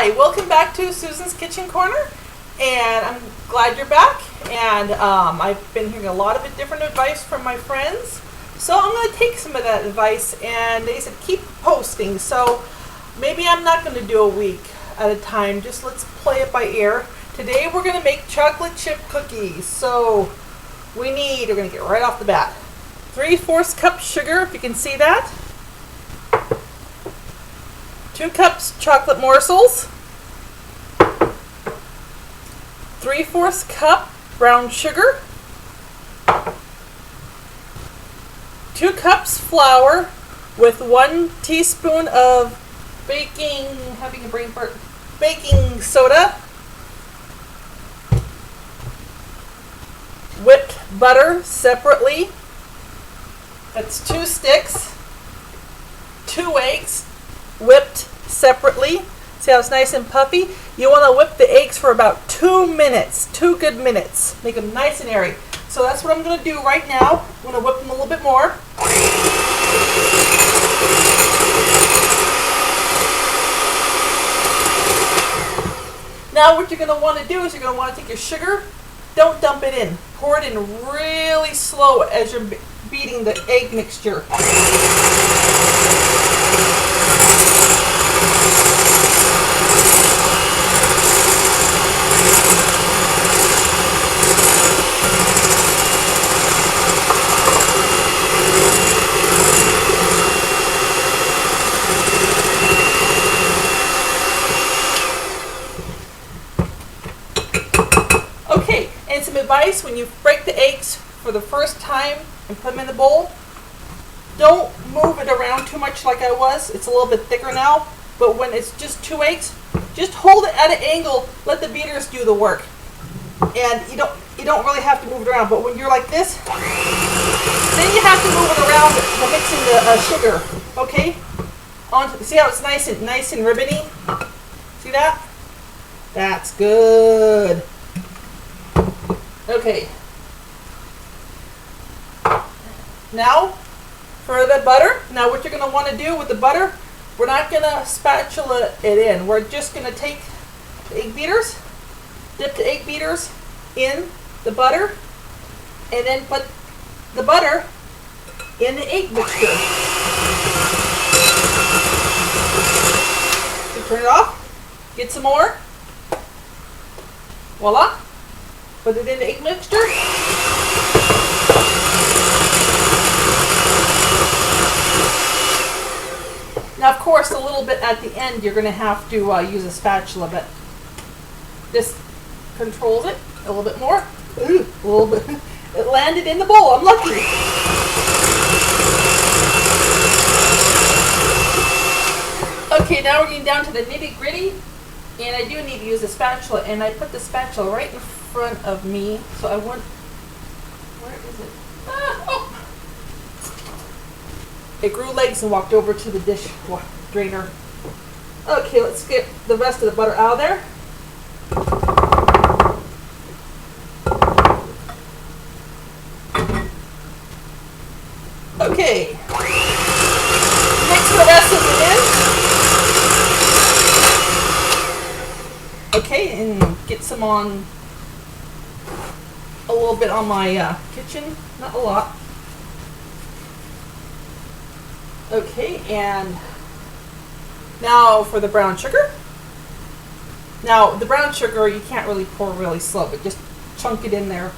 Hi, welcome back to Susan's Kitchen Corner, and I'm glad you're back. And I've been hearing a lot of different advice from my friends, so I'm going to take some of that advice. And they said keep posting, so maybe I'm not going to do a week at a time. Just let's play it by ear. Today we're going to make chocolate chip cookies. So we're going to get right off the bat. 3/4 cup sugar, if you can see that. 2 cups chocolate morsels, 3/4 cup brown sugar, 2 cups flour with 1 teaspoon of baking soda, whipped butter separately, that's 2 sticks, 2 eggs whipped separately. See how it's nice and puffy? You want to whip the eggs for about 2 minutes, 2 good minutes. Make them nice and airy. So that's what I'm going to do right now. I'm going to whip them a little bit more. Now what you're going to want to do is you're going to want to take your sugar, don't dump it in. Pour it in really slow as you're beating the egg mixture. Okay, and some advice: when you break the eggs for the first time and put them in the bowl, don't move it around too much like I was. It's a little bit thicker now, but when it's just 2 eggs, just hold it at an angle, let the beaters do the work. And you don't really have to move it around, but when you're like this, then you have to move it around while mixing the sugar. Okay? See how it's nice and ribbony? See that? That's good. Okay. Now for the butter. Now what you're going to want to do with the butter, we're not going to spatula it in. We're just going to take the egg beaters, dip the egg beaters in the butter, and then put the butter in the egg mixture. So turn it off, get some more. Voila. Put it in the egg mixture. Now, of course, a little bit at the end, you're going to have to use a spatula, but this controls it a little bit more. Ooh, a little bit. It landed in the bowl. I'm lucky. Okay, now we're getting down to the nitty-gritty, and I do need to use a spatula, and I put the spatula right in front of me, so I want. Where is it? Oh. It grew legs and walked over to the dish drainer. Okay, let's get the rest of the butter out of there. Okay. Mix the rest of it in. Okay, and get some on a little bit on my kitchen, not a lot. Okay, and now for the brown sugar. Now the brown sugar you can't really pour really slow, but just chunk it in there.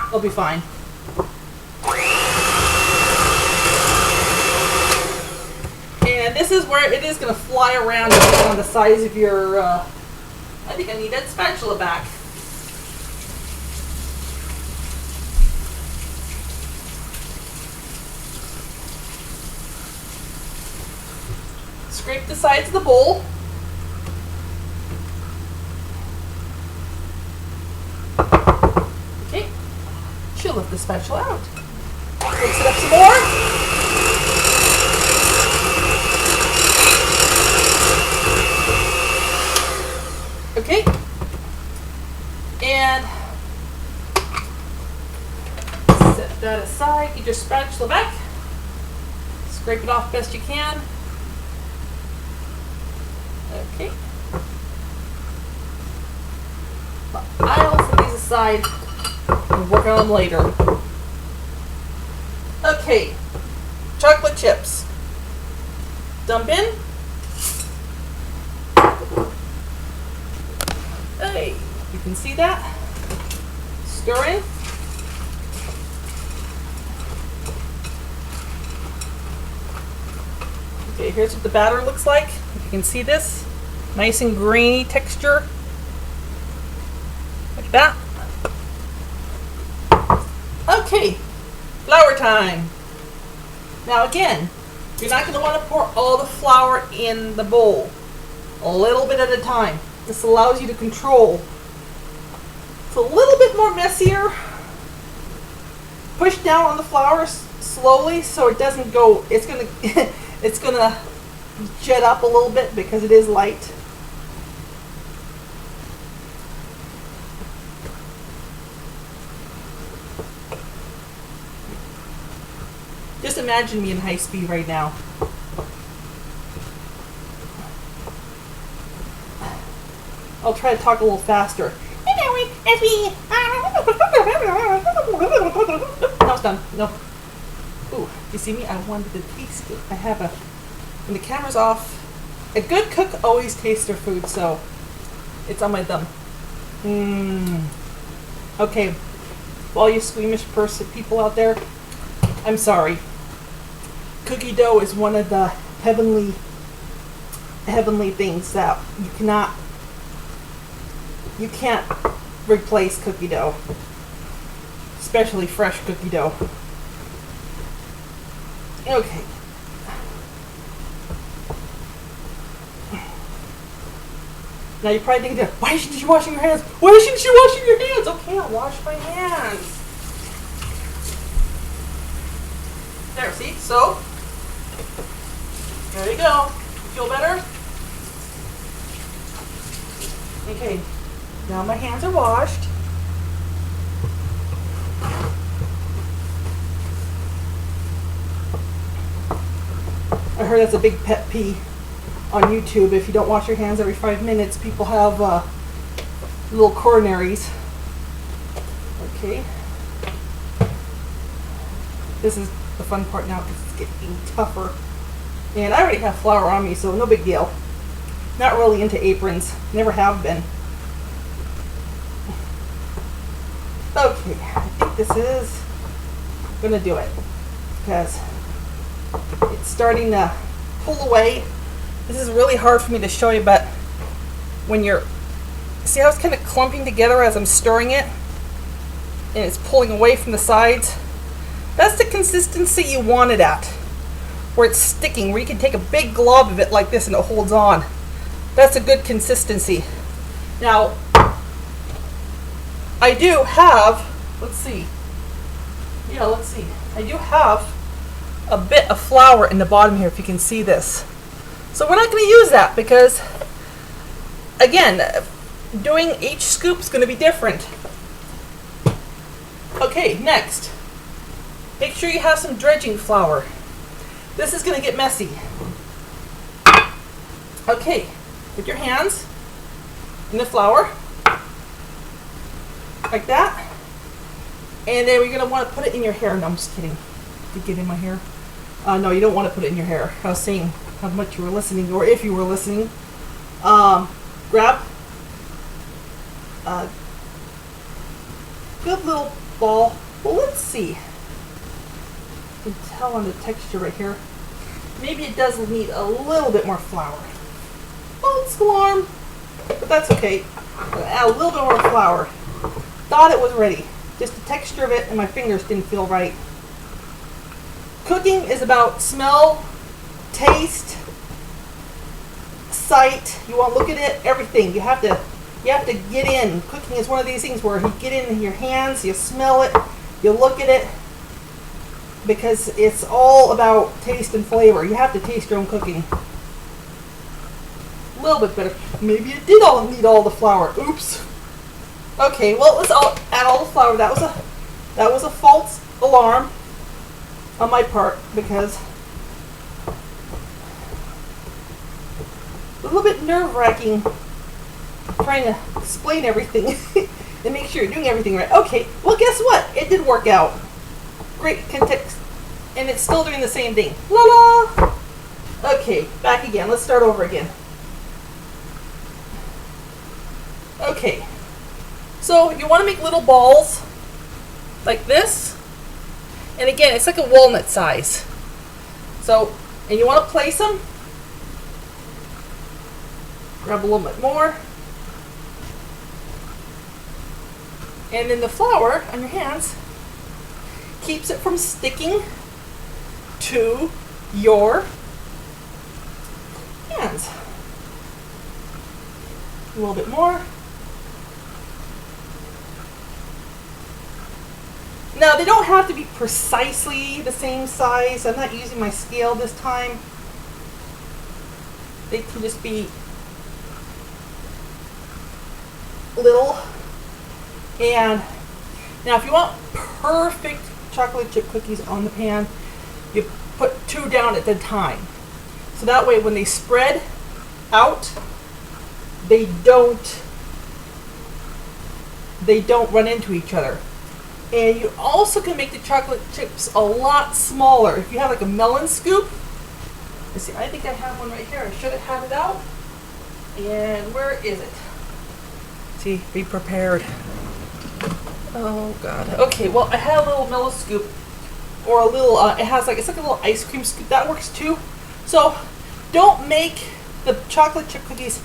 It'll be fine. And this is where it is going to fly around depending on the size of your. I think I need that spatula back. Scrape the sides of the bowl. Okay, she'll lift the spatula out. Mix it up some more. Okay, and set that aside. Get your spatula back. Scrape it off best you can. Okay. aside and work on them later. Okay, chocolate chips. Dump in. Hey, you can see that. Stir in. Okay, here's what the batter looks like. If you can see this, nice and grainy texture. Like that. Okay, flour time. Now again, you're not going to want to pour all the flour in the bowl. A little bit at a time. This allows you to control. It's a little bit more messier. Push down on the flour slowly so it doesn't go, it's going to it's going to jet up a little bit because it is light. Just imagine me in high speed right now. I'll try to talk a little faster. No, it's done. No. Ooh, you see me? I wanted to taste it. I have a, when the camera's off, a good cook always tastes their food, so it's on my thumb. Okay, all you squeamish people out there, I'm sorry. Cookie dough is one of the heavenly things that you can't replace cookie dough, especially fresh cookie dough. Okay. Now you're probably thinking, why shouldn't you wash your hands? Why shouldn't you wash your hands? Okay, I'll wash my hands. There, see? So, there you go. Feel better? Okay, now my hands are washed. I heard that's a big pet peeve on YouTube. If you don't wash your hands every 5 minutes, people have little coronaries. Okay. This is the fun part now because it's getting tougher. And I already have flour on me, so no big deal. Not really into aprons. Never have been. Okay, I think this is gonna do it because it's starting to pull away. This is really hard for me to show you, but when you're, see how it's kind of clumping together as I'm stirring it and it's pulling away from the sides? That's the consistency you want it at, where it's sticking, where you can take a big glob of it like this and it holds on. That's a good consistency. Now, I do have, let's see. Yeah, let's see. I do have a bit of flour in the bottom here, if you can see this. So we're not going to use that because, again, doing each scoop is going to be different. Okay, next. Make sure you have some dredging flour. This is going to get messy. Okay, put your hands in the flour, like that. And then we're going to want to put it in your hair. No, I'm just kidding. Did it get in my hair? No, you don't want to put it in your hair. I was saying how much you were listening, or if you were listening. Grab a good little ball. Well, let's see. You can tell on the texture right here. Maybe it does need a little bit more flour. False alarm, but that's okay. Add a little bit more flour. Thought it was ready. Just the texture of it and my fingers didn't feel right. Cooking is about smell, taste, sight. You want to look at it, everything. You have to get in. Cooking is one of these things where you get in your hands, you smell it, you look at it, because it's all about taste and flavor. You have to taste your own cooking. A little bit better. Maybe it did all need all the flour. Oops. Okay, well, let's add all the flour. That was a false alarm on my part because a little bit nerve-wracking trying to explain everything. and make sure you're doing everything right. Okay, well guess what? It did work out. Great context, and it's still doing the same thing. La la! Okay, back again. Let's start over again. Okay, so you want to make little balls like this, and again, it's like a walnut size. So, and you want to place them. Grab a little bit more. And then the flour on your hands keeps it from sticking to your hands. A little bit more. Now they don't have to be precisely the same size. I'm not using my scale this time. They can just be little. And now if you want perfect chocolate chip cookies on the pan, you put 2 down at a time. So that way when they spread out, they don't run into each other. And you also can make the chocolate chips a lot smaller. If you have like a melon scoop, let's see, I think I have one right here. I should have had it out. And where is it? See, be prepared. Oh God. Okay, well I had a little melon scoop, or a little, it's like a little ice cream scoop. That works too. So don't make the chocolate chip cookies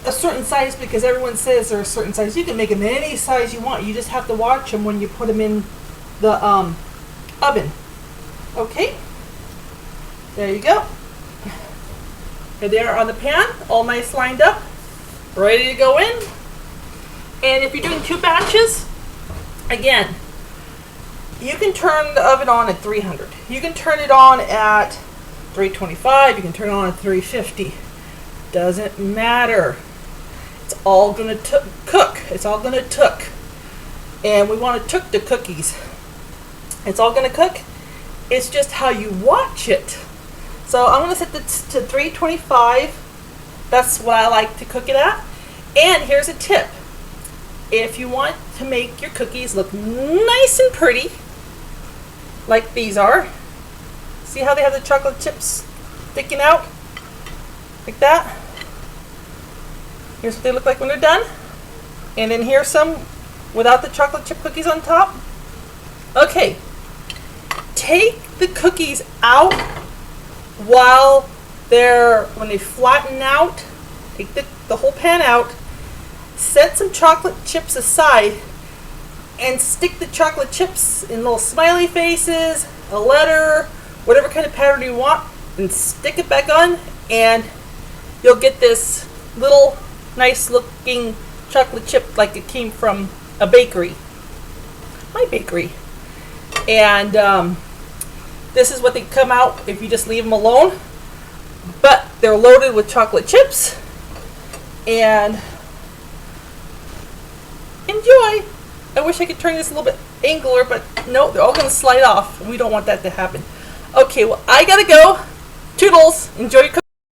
a certain size because everyone says they're a certain size. You can make them any size you want. You just have to watch them when you put them in the oven. Okay? There you go. Here they are on the pan, all nice lined up, ready to go in. And if you're doing 2 batches, again, you can turn the oven on at 300. You can turn it on at 325. You can turn it on at 350. Doesn't matter. It's all going to cook. It's all going to cook. And we want to cook the cookies. It's all going to cook. It's just how you watch it. So I'm going to set this to 325. That's what I like to cook it at. And here's a tip. If you want to make your cookies look nice and pretty, like these are, see how they have the chocolate chips sticking out? Like that. Here's what they look like when they're done. And then here's some without the chocolate chip cookies on top. Okay. Take the cookies out when they flatten out. Take the whole pan out. Set some chocolate chips aside and stick the chocolate chips in little smiley faces, a letter, whatever kind of pattern you want, and stick it back on, and you'll get this little nice looking chocolate chip like it came from a bakery. My bakery. And this is what they come out if you just leave them alone. But they're loaded with chocolate chips. And enjoy. I wish I could turn this a little bit angular, but no, they're all going to slide off. We don't want that to happen. Okay, well, I gotta go. Toodles. Enjoy your cooking.